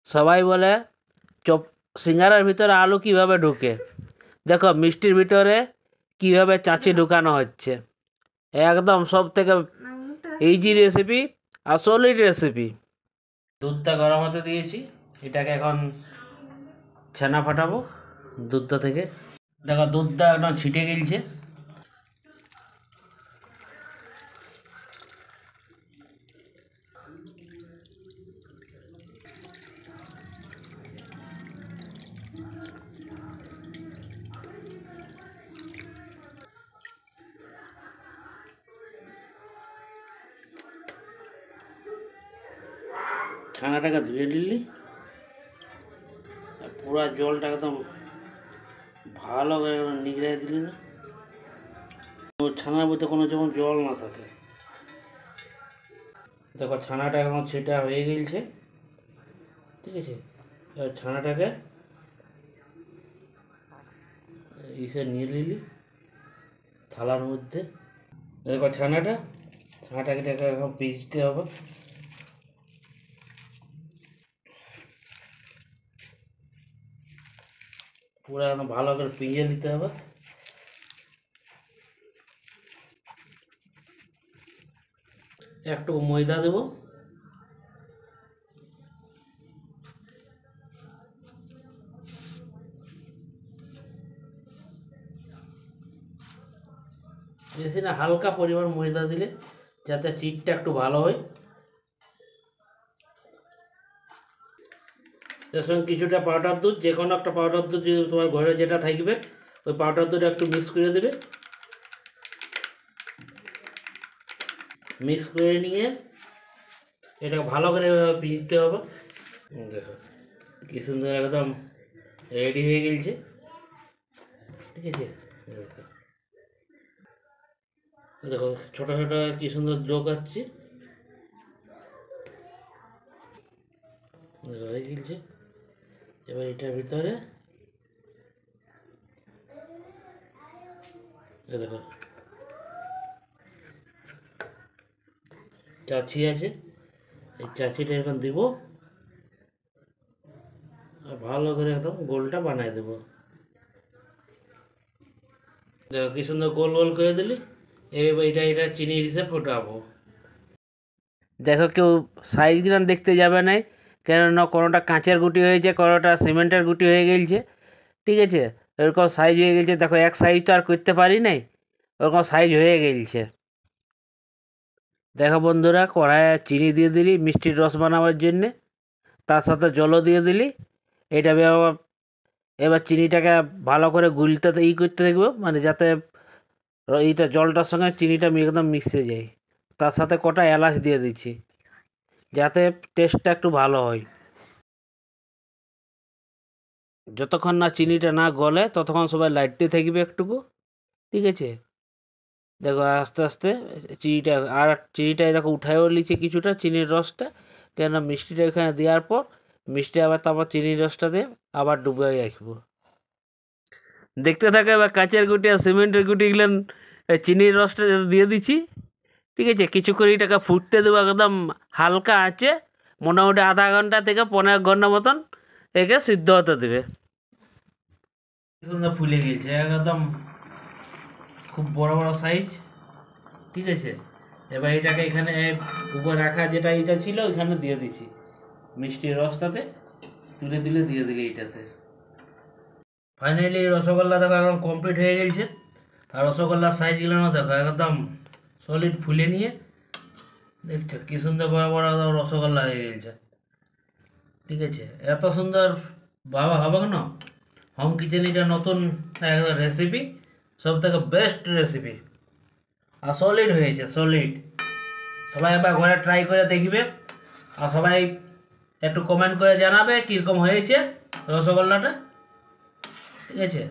সবাই বলে চপ সিঙ্গারার ভিতরে আলু কিভাবে ঢুকে, দেখো মিষ্টির ভিতরে কিভাবে চাঁচি ঢুকানো হচ্ছে। একদম সব থেকে ইজি রেসিপি আর সলিড রেসিপি। দুধটা গরম হতে দিয়েছি, এটাকে এখন ছানা ফাটাবো দুধটা থেকে। দেখো দুধটা একদম ছিটে গেলছে। ছানাটাকে ধুয়ে নিলি, পুরো জলটা একদম ভালো করে নিগড়ে দিলি না, ছানার মধ্যে কোনো যেমন জল না থাকে। দেখো ছানাটা এখন ছিটা হয়ে গেছে, ঠিক আছে। এবার ছানাটাকে ইসে নিয়ে নিলি থালার মধ্যে। দেখো ছানাটাকে এখন পিষতে হবে। পুরো একদম ভালো করে পিঁজে নিতে হবে। একটু ময়দা দেব, বেশি না, হালকা পরিমাণ ময়দা দিলে যাতে চিটটা একটু ভালো হয়। এর সঙ্গে কিছুটা পাউডার দুধ, যে কোনো একটা পাউডার দুধ যদি তোমার ঘরে যেটা থাকবে ওই পাউডার দুধটা একটু মিক্স করে দেবে। মিক্স করে নিয়ে এটা ভালো করে ভিজতে হবে। দেখো কি সুন্দর একদম রেডি হয়ে গেছে, ঠিক আছে। দেখো ছোটো ছোটো কি সুন্দর জোক আসছে, হয়ে গেছে। এবার এটার ভিতরে দেখো চাচি আছে, এই চাচিটা এখন দিব আর ভালো করে একদম গোলটা বানাই দেবো। দেখো কি সুন্দর গোল গোল করে দিলি। এবার এটা চিনির হিসেবে ফোটাবো। দেখো কেউ সাইজ গ্রাম দেখতে যাবে না, কেননা কোনোটা কাঁচের গুটি হয়েছে, কোনোটা সিমেন্টের গুটি হয়ে গেছে, ঠিক আছে। এরকম সাইজ হয়ে গেছে। দেখো এক সাইজ তো আর করতে পারি নাই, ওরকম সাইজ হয়ে গেছে। দেখো বন্ধুরা, কড়াইয়ে চিনি দিয়ে দিলি মিষ্টির রস বানাবার জন্যে, তার সাথে জলও দিয়ে দিলি। এটা এবার চিনিটাকে ভালো করে গুলতে করতে থাকবো, মানে যাতে এইটা জলটার সঙ্গে চিনিটা একদম মিশে যায়। তার সাথে কটা এলাচ দিয়ে দিচ্ছি যাতে টেস্টটা একটু ভালো হয়। যতক্ষণ না চিনিটা না গলে ততক্ষণ সবাই লাইটতে থাকবে একটুকু, ঠিক আছে। দেখো আস্তে আস্তে চিনিটা দেখো উঠায়ও নিচ্ছে কিছুটা চিনির রসটা, কেননা মিষ্টিটা এখানে দেওয়ার পর মিষ্টি আবার তারপর চিনির রসটা দিয়ে আবার ডুবে রাখবো। দেখতে থাকে এবার কাঁচের গুটি আর সিমেন্টের গুটিগুলো চিনির রসটা দিয়ে দিচ্ছি, ঠিক আছে। কিছুক্ষণ এটাকে ফুটতে দেবো একদম হালকা আঁচে, মোটামুটি আধা ঘন্টা থেকে 15 ঘন্টা মতন একে সিদ্ধ হতে দেবে। সুন্দর ফুলে গেছে একদম, খুব বড় বড় সাইজ, ঠিক আছে। এবার এটাকে এখানে উপরে রাখা যেটা এটা ছিল ওইখানে দিয়ে দিছি মিষ্টির রসটাতে তুলে দিলে দিয়ে দিলে এইটাতে। ফাইনালি রসগোল্লা দেখো একদম কমপ্লিট হয়ে গেছে। আর রসগোল্লার সাইজগুলো দেখো একদম সলিড ফুলে নিয়ে, দেখছো কি সুন্দর বড় বড় একদম রসগোল্লা হয়ে গেছে, ঠিক আছে। এত সুন্দর বাবা হবে না হোম কিচেন, এটা নতুন একদম রেসিপি, সব থেকে বেস্ট রেসিপি। আর সলিড হয়েছে, সলিড। সবাই একবার ঘরে ট্রাই করে দেখবে, আর সবাই একটু কমেন্ট করে জানাবে কীরকম হয়েছে রসগোল্লাটা, ঠিক আছে।